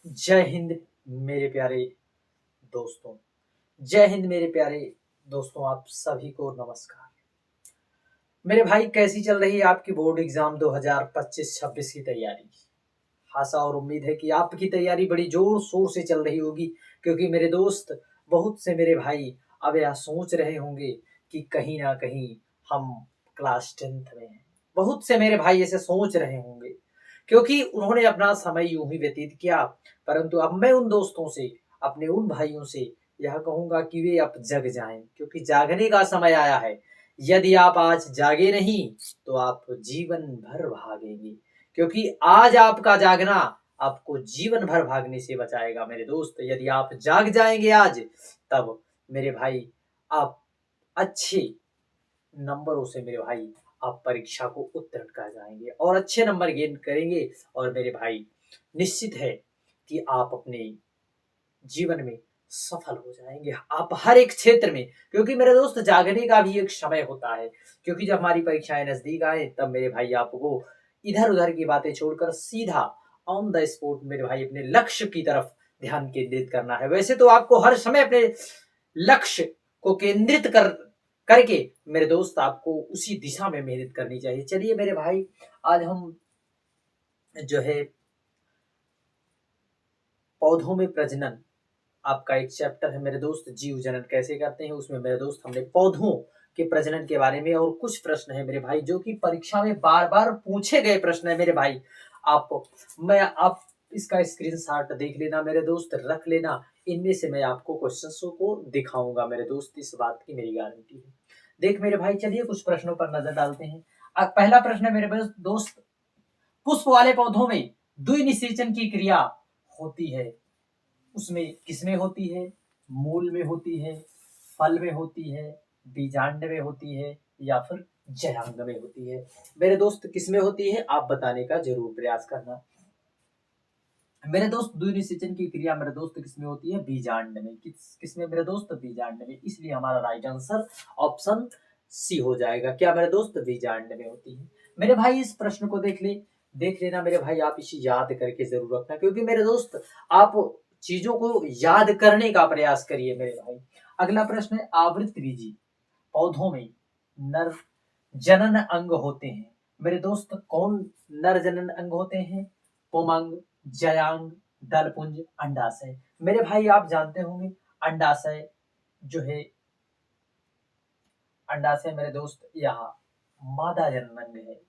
जय हिंद मेरे प्यारे दोस्तों। जय हिंद मेरे प्यारे दोस्तों, आप सभी को नमस्कार। मेरे भाई, कैसी चल रही है आपकी बोर्ड एग्जाम 2025-26 की तैयारी? आशा और उम्मीद है कि आपकी तैयारी बड़ी जोर शोर से चल रही होगी, क्योंकि मेरे दोस्त, बहुत से मेरे भाई अब यह सोच रहे होंगे कि कहीं ना कहीं हम क्लास 10th में हैं। बहुत से मेरे भाई ऐसे सोच रहे होंगे, क्योंकि उन्होंने अपना समय यूं ही व्यतीत किया। परंतु अब मैं उन दोस्तों से, अपने उन भाइयों से यह कहूंगा कि वे अब जग जाएं, क्योंकि जागने का समय आया है। यदि आप आज जागे नहीं तो आप जीवन भर भागेंगे, क्योंकि आज आपका जागना आपको जीवन भर भागने से बचाएगा। मेरे दोस्त, यदि आप जाग जाएंगे आज, तब मेरे भाई आप अच्छे नंबरों से मेरे भाई आप परीक्षा को उत्तीर्ण कर जाएंगे और अच्छे नंबर गेन करेंगे। और मेरे भाई, निश्चित है कि आप अपने जीवन में सफल हो जाएंगे, आप हर एक क्षेत्र में। क्योंकि मेरे दोस्त, जागने का भी एक समय होता है, क्योंकि जब हमारी परीक्षाएं नजदीक आए तब मेरे भाई आपको इधर उधर की बातें छोड़कर सीधा ऑन द स्पॉट मेरे भाई अपने लक्ष्य की तरफ ध्यान केंद्रित करना है। वैसे तो आपको हर समय अपने लक्ष्य को केंद्रित करके मेरे दोस्त आपको उसी दिशा में मेहनत करनी चाहिए। चलिए मेरे भाई, आज हम जो है पौधों में प्रजनन, आपका एक चैप्टर है मेरे दोस्त, जीव जनन कैसे करते हैं, उसमें मेरे दोस्त हमने पौधों के प्रजनन के बारे में और कुछ प्रश्न है मेरे भाई जो कि परीक्षा में बार बार पूछे गए प्रश्न है मेरे भाई। आप इसका स्क्रीनशॉट देख लेना मेरे दोस्त, रख लेना। इनमें से मैं आपको क्वेश्चंस को दिखाऊंगा मेरे दोस्त, इस बात की मेरी गारंटी है। देख मेरे भाई, चलिए कुछ प्रश्नों पर नजर डालते हैं। अब पहला प्रश्न है मेरे दोस्त, पुष्प वाले पौधों में द्विनिषेचन की क्रिया होती है, उसमें किसमें होती है? मूल में होती है, फल में होती है, बीजांड में होती है, या फिर जयांग में होती है? मेरे दोस्त, किसमें होती है आप बताने का जरूर प्रयास करना। मेरे दोस्त, द्विनिषेचन की क्रिया मेरे दोस्त किसमें होती है? बीजांड में। किसमें मेरे दोस्त? बीजांड में। इसलिए हमारा राइट आंसर ऑप्शन सी हो जाएगा। क्या मेरे दोस्त? बीजांड में होती है। मेरे भाई, इस प्रश्न को देख लेना मेरे भाई, आप इसे याद करके जरूर रखना, क्योंकि मेरे दोस्त आप चीजों को याद करने का प्रयास करिए मेरे भाई। अगला प्रश्न है, आवृतबीजी पौधों में नर जनन अंग होते हैं। मेरे दोस्त, कौन नर जनन अंग होते हैं? पुमंग, जयांग, दलपुंज, अंडाशय। मेरे भाई, आप जानते होंगे अंडाशय जो है, अंडाशय मेरे दोस्त यहाँ मादा जनन अंग है।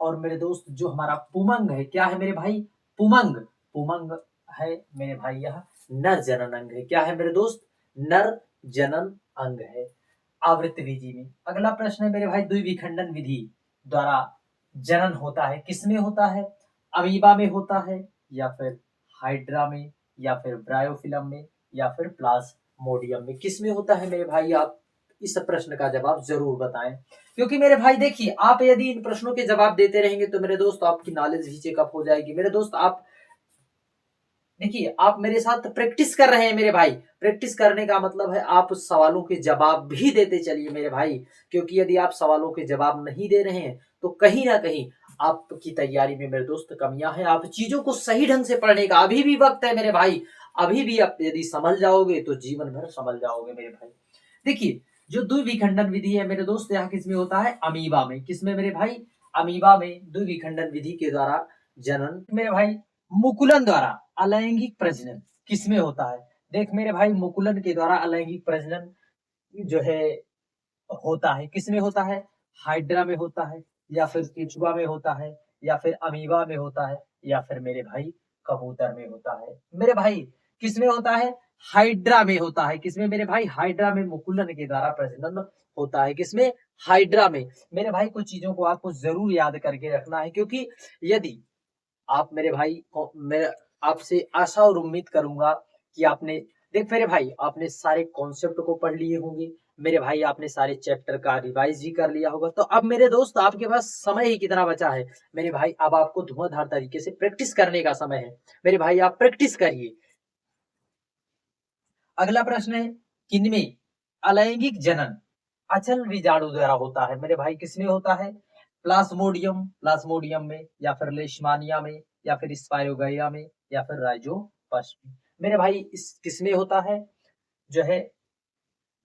और मेरे दोस्त, जो हमारा पुमंग है, क्या है मेरे भाई? पुमंग पुमंग है मेरे भाई, यह नर जनन अंग है। क्या है मेरे दोस्त? नर जनन अंग है आवृत्त बीजी में। अगला प्रश्न है मेरे भाई, द्विविखंडन विधि द्वारा जनन होता है, किसमें होता है? अमीबा में होता है, या फिर हाइड्रा में, या फिर ब्रायोफिलम में, या फिर प्लाज्मोडियम में? किसमें होता है मेरे भाई? आप इस प्रश्न का जवाब जरूर बताएं, क्योंकि मेरे भाई देखिए, आप यदि इन प्रश्नों के जवाब देते रहेंगे तो मेरे दोस्त आपकी नॉलेज भी चेकअप हो जाएगी। मेरे दोस्त, आप देखिए, आप मेरे साथ प्रैक्टिस कर रहे हैं मेरे भाई। प्रैक्टिस करने का मतलब है आप सवालों के जवाब भी देते चलिए मेरे भाई, क्योंकि यदि आप सवालों के जवाब नहीं दे रहे हैं तो कहीं ना कहीं आपकी तैयारी में मेरे दोस्त कमियां हैं। आप चीजों को सही ढंग से पढ़ने का अभी भी वक्त है मेरे भाई। अभी भी आप यदि संभल जाओगे तो जीवन भर संभल जाओगे मेरे भाई। देखिए, जो द्विविखंडन विधि है मेरे दोस्त, यहाँ किसमें होता है? अमीबा में। किसमें मेरे भाई? अमीबा में द्विविखंडन विधि के द्वारा जनन मेरे भाई। मुकुलन द्वारा अलैंगिक प्रजनन किसमें होता है? देख मेरे भाई, मुकुलन के द्वारा अलैंगिक प्रजनन जो है होता है, किसमें होता है? हाइड्रा में होता है, या फिर केचुआ में होता है, या फिर अमीबा में होता है, या फिर मेरे भाई कबूतर में होता है? मेरे भाई, किसमें होता है? हाइड्रा में होता है। किसमें मेरे भाई? हाइड्रा में मुकुलन के द्वारा प्रजनन होता है। किसमें? हाइड्रा में। मेरे भाई, कुछ चीजों को आपको जरूर याद करके रखना है, क्योंकि यदि आप मेरे भाई, मैं आपसे आशा और उम्मीद करूंगा कि आपने, देख मेरे भाई, आपने सारे कॉन्सेप्ट को पढ़ लिए होंगे मेरे भाई, आपने सारे चैप्टर का रिवाइज भी कर लिया होगा। तो अब मेरे दोस्त, आपके पास समय ही कितना बचा है मेरे भाई? अब आपको धुआंधार तरीके से प्रैक्टिस करने का समय है मेरे भाई, आप प्रैक्टिस करिए। अगला प्रश्न है, किनमें अलैंगिक जनन अचल बीजाणु द्वारा होता है? मेरे भाई, किसमें होता है? प्लाज्मोडियम प्लाज्मोडियम में, या फिर लेशमानिया में, या फिर स्पाइरोगाइया में, या फिर राइजो पश्म। मेरे भाई इस किसमें होता है, जो है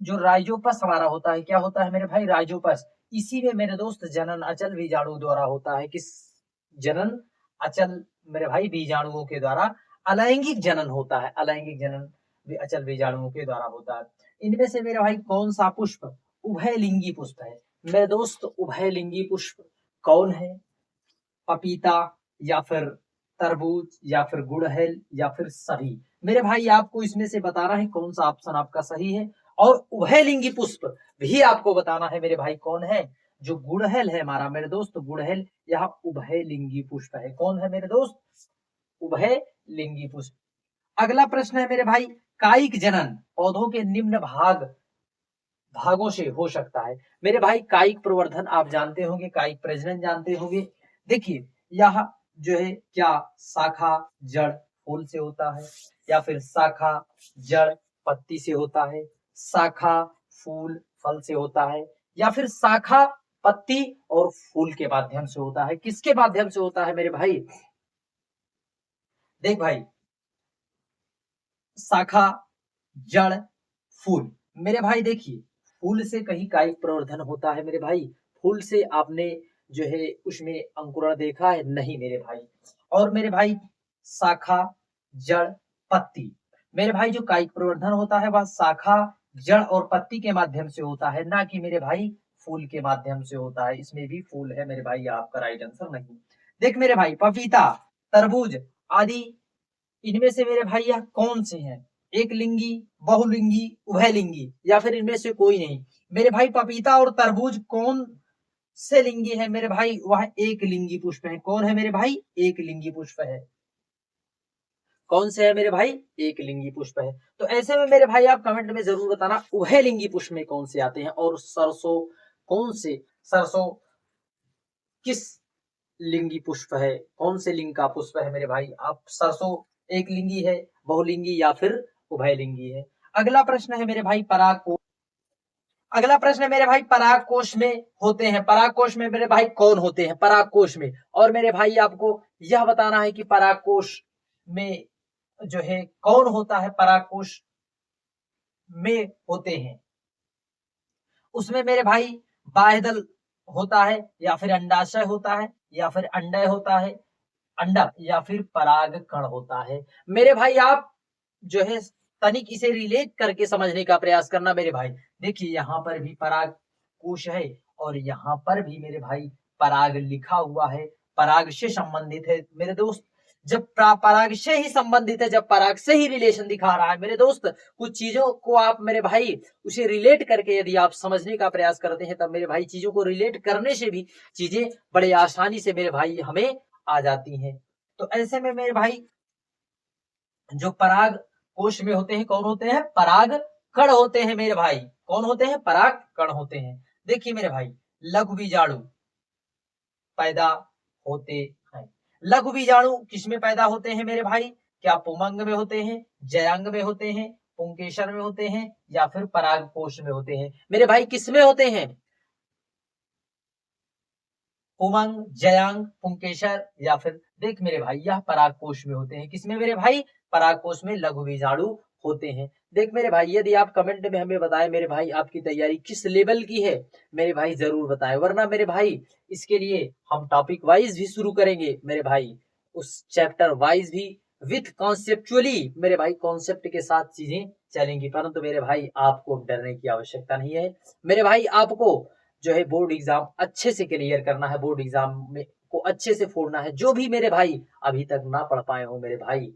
जो राइजोपस हमारा होता है, क्या होता है मेरे भाई, राइजोपस। इसी में मेरे दोस्त जनन अचल बीजाणु द्वारा होता है। किस, जनन अचल मेरे भाई बीजाणुओं के द्वारा अलैंगिक जनन होता है, अलैंगिक जनन भी अचल बीजाणुओं के द्वारा होता है। इनमें से मेरे भाई कौन सा पुष्प उभयलिंगी पुष्प है, मेरे दोस्त उभयलिंगी पुष्प कौन है, पपीता या फिर तरबूज या फिर गुड़हल या फिर सभी। मेरे भाई आपको इसमें से बताना है कौन सा ऑप्शन आपका सही है, और उभयलिंगी पुष्प भी आपको बताना है मेरे भाई कौन है। जो गुड़हल है हमारा मेरे दोस्त, गुड़हल यह उभयलिंगी पुष्प है। कौन है मेरे दोस्त, उभयलिंगी पुष्प। अगला प्रश्न है मेरे भाई, कायिक जनन पौधों के निम्न भागों से हो सकता है। मेरे भाई कायिक प्रवर्धन आप जानते होंगे, कायिक प्रजनन जानते होंगे। देखिए यह जो है क्या शाखा जड़ फूल से होता है, या फिर शाखा जड़ पत्ती से होता है, शाखा फूल फल से होता है, या फिर शाखा पत्ती और फूल के माध्यम से होता है। किसके माध्यम से होता है मेरे भाई, देख भाई, शाखा जड़ फूल। मेरे भाई देखिए फूल से कहीं कायिक प्रवर्धन होता है मेरे भाई, फूल से आपने जो है उसमें अंकुरण देखा है, नहीं मेरे भाई। और मेरे भाई शाखा जड़ पत्ती, मेरे भाई जो कायिक प्रवर्धन होता है वह शाखा जड़ और पत्ती के माध्यम से होता है, ना कि मेरे भाई फूल के माध्यम से होता है। इसमें भी फूल है मेरे भाई, आपका राइट आंसर नहीं। देख मेरे भाई पपीता, तरबूज आदि, इनमें से मेरे भाई यह कौन से हैं, एक लिंगी, बहुलिंगी, उभयलिंगी, या फिर इनमें से कोई नहीं। मेरे भाई पपीता और तरबूज कौन से लिंगी है मेरे भाई, वह एक लिंगी पुष्प है। कौन है मेरे भाई, एक लिंगी पुष्प है। कौन से है मेरे भाई, एक लिंगी पुष्प है। तो ऐसे में मेरे भाई आप कमेंट में जरूर बताना उभयलिंगी पुष्प में कौन से आते हैं, और सरसों कौन से, सरसों किस लिंगी पुष्प है, कौन से लिंग का पुष्प है मेरे भाई। आप सरसों एक लिंगी है, बहुलिंगी या फिर उभयलिंगी है। अगला प्रश्न है मेरे भाई पराग कोश। अगला प्रश्न है मेरे भाई पराग कोश में होते हैं, पराग कोश में मेरे भाई कौन होते हैं पराग कोश में। और मेरे भाई आपको यह बताना है कि पराग कोश में जो है कौन होता है, पराग कोश में होते हैं उसमें मेरे भाई बाह्यदल होता है, या फिर अंडाशय होता है, या फिर अंडय होता है, अंडा, या फिर पराग कण होता है। मेरे भाई आप जो है तनिक इसे रिलेट करके समझने का प्रयास करना मेरे भाई। देखिए यहाँ पर भी पराग कोश है, और यहाँ पर भी मेरे भाई पराग लिखा हुआ है, पराग से संबंधित है मेरे दोस्त। जब पराग से ही संबंधित है, जब पराग से ही रिलेशन दिखा रहा है मेरे दोस्त, कुछ चीजों को आप मेरे भाई उसे रिलेट करके यदि आप समझने का प्रयास करते हैं, तब मेरे भाई चीजों को रिलेट करने से भी चीजें बड़े आसानी से मेरे भाई हमें आ जाती हैं। तो ऐसे में मेरे भाई जो पराग कोश में होते हैं कौन होते हैं, पराग कण होते हैं मेरे भाई। कौन होते हैं, पराग कण होते हैं। देखिए मेरे भाई लघु बीजाणु पैदा होते हैं। लघु बीजाणु किसमें पैदा होते हैं मेरे भाई, क्या पुमंग में होते हैं, जयांग में होते हैं, पुंकेसर में होते हैं, या फिर पराग कोश में होते हैं। मेरे भाई किसमें होते हैं, उमंग, जयांग, पुंकेसर, या फिर देख मेरे भाई यह पराग कोश में होते हैं। किसमें मेरे भाई, पराग कोश में लघु बीजाणु होते हैं। देख मेरे भाई यदि आप कमेंट में हमें बताएं मेरे भाई आपकी तैयारी किस लेवल की है, मेरे भाई जरूर बताएं, वरना मेरे भाई इसके लिए हम टॉपिक वाइज भी शुरू करेंगे मेरे भाई, उस चैप्टर वाइज भी विथ कॉन्सेप्चुअली मेरे भाई, कॉन्सेप्ट के साथ चीजें चलेंगी। परंतु मेरे भाई आपको डरने की आवश्यकता नहीं है मेरे भाई, आपको जो है बोर्ड एग्जाम अच्छे से क्लियर करना है, बोर्ड एग्जाम में को अच्छे से फोड़ना है। जो भी मेरे भाई अभी तक ना पढ़ पाए हो मेरे भाई,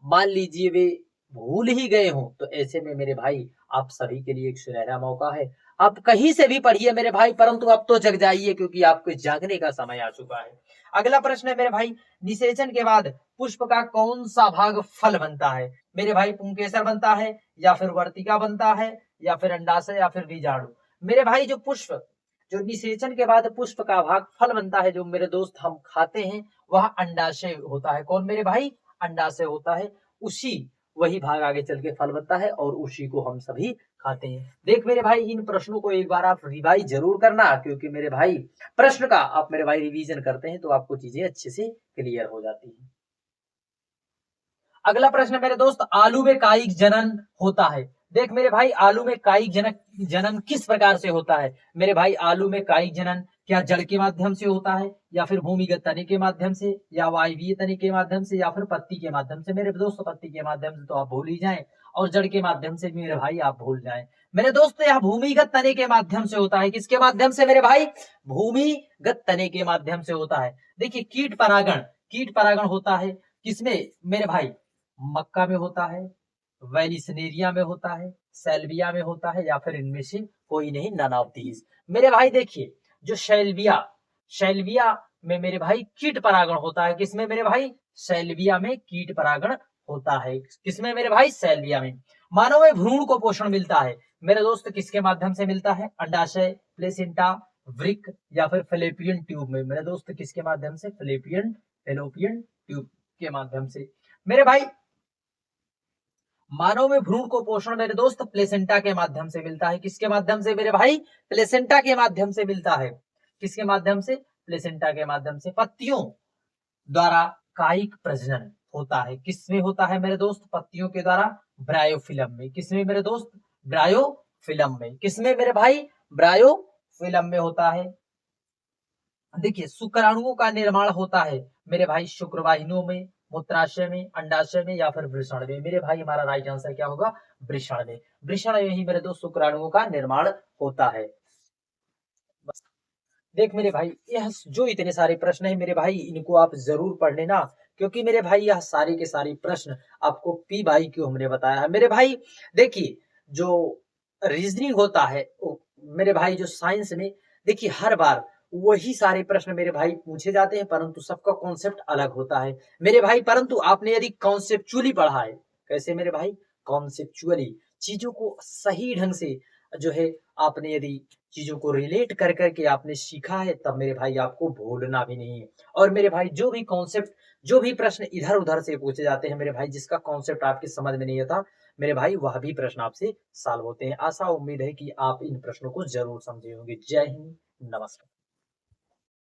मान लीजिए वे भूल ही गए हो, तो ऐसे में मेरे भाई आप सभी के लिए एक सुनहरा मौका है। आप कहीं से भी पढ़िए मेरे भाई, परंतु अब तो जग जाइए, क्योंकि आपको जागने का समय आ चुका है। अगला प्रश्न है मेरे भाई, निषेचन के बाद पुष्प का कौन सा भाग फल बनता है मेरे भाई, पुंकेसर बनता है, या फिर वर्तिका बनता है, या फिर अंडाशय, या फिर बीजाणु। मेरे भाई जो पुष्प, जो निषेचन के बाद पुष्प का भाग फल बनता है, जो मेरे दोस्त हम खाते हैं, वह अंडाशय होता है। कौन मेरे भाई, अंडाशय होता है। उसी वही भाग आगे चल के फल बनता है, और उसी को हम सभी खाते हैं। देख मेरे भाई इन प्रश्नों को एक बार आप रिवाइज जरूर करना, क्योंकि मेरे भाई प्रश्न का आप मेरे भाई रिवीजन करते हैं तो आपको चीजें अच्छे से क्लियर हो जाती है। अगला प्रश्न मेरे दोस्त, आलू में कायिक जनन होता है। देख मेरे भाई, आलू में कायिक जनन किस प्रकार से होता है मेरे भाई? आलू में कायिक जनन क्या जड़ के माध्यम से होता है, या फिर भूमिगत तने के माध्यम से, या वायवीय तने के माध्यम से, या फिर पत्ती के माध्यम से? मेरे दोस्त पत्ती के माध्यम से तो आप भूल ही जाएं, और जड़ के माध्यम से मेरे भाई आप भूल जाएं। मेरे दोस्त यह भूमिगत तने के माध्यम से होता है। किसके माध्यम से मेरे भाई? भूमिगत तने के माध्यम से होता है। देखिए कीट परागण होता है किसमें मेरे भाई? मक्का में होता है, वेलिसनेरिया में होता है, सेल्विया में होता है, या फिर इनमें से कोई नहीं, नन ऑफ दीज। मेरे भाई देखिए, जो सेल्विया में मेरे भाई कीट परागण होता है। किसमें मेरे भाई? सेल्विया में कीट परागण होता है। किसमें मेरे भाई? सेल्विया में। मानव में भ्रूण को पोषण मिलता है मेरे दोस्त किसके माध्यम से मिलता है? अंडाशय, प्लेसेंटा, वृक्क, या फिर फैलोपियन ट्यूब में? मेरे दोस्त किसके माध्यम से? फैलोपियन ट्यूब के माध्यम से। मेरे भाई मानव में भ्रूण को पोषण मेरे दोस्त प्लेसेंटा के माध्यम से मिलता है। किसके माध्यम से मेरे भाई? प्लेसेंटा के माध्यम से मिलता है। किसके माध्यम से? प्लेसेंटा के माध्यम से। पत्तियों द्वारा कायिक प्रजनन होता है। किसमें होता है मेरे दोस्त? पत्तियों के द्वारा ब्रायोफिलम में। किसमें मेरे दोस्त? ब्रायोफिलम में। किसमें मेरे भाई? ब्रायोफिलम में होता है। देखिए शुक्राणुओं का निर्माण होता है मेरे भाई शुक्रवाहिनियों में, मूत्राशय में, अंडाशय में, या फिर वृषण में? मेरे भाई हमारा राइट आंसर क्या होगा? वृषण में। वृषण में ही मेरे दोस्त शुक्राणुओं का निर्माण होता है। बस देख मेरे भाई, यह जो इतने सारे प्रश्न है मेरे भाई, इनको आप जरूर पढ़ लेना, क्योंकि मेरे भाई यह सारे के सारे प्रश्न आपको पी बाई क्यू हमने बताया है मेरे भाई। देखिए जो रीजनिंग होता है मेरे भाई, जो साइंस में देखिए हर बार वही सारे प्रश्न मेरे भाई पूछे जाते हैं, परंतु सबका कॉन्सेप्ट अलग होता है मेरे भाई। परंतु आपने यदि कॉन्सेप्चुअली पढ़ा है, कैसे मेरे भाई? कॉन्सेप्चुअली चीजों को सही ढंग से जो है आपने यदि चीजों को रिलेट कर करके आपने सीखा है, तब मेरे भाई आपको भूलना भी नहीं है। और मेरे भाई जो भी कॉन्सेप्ट, जो भी प्रश्न इधर उधर से पूछे जाते हैं मेरे भाई, जिसका कॉन्सेप्ट आपके समझ में नहीं आता मेरे भाई, वह भी प्रश्न आपसे सॉल्व होते हैं। आशा उम्मीद है कि आप इन प्रश्नों को जरूर समझे होंगे। जय हिंद, नमस्कार।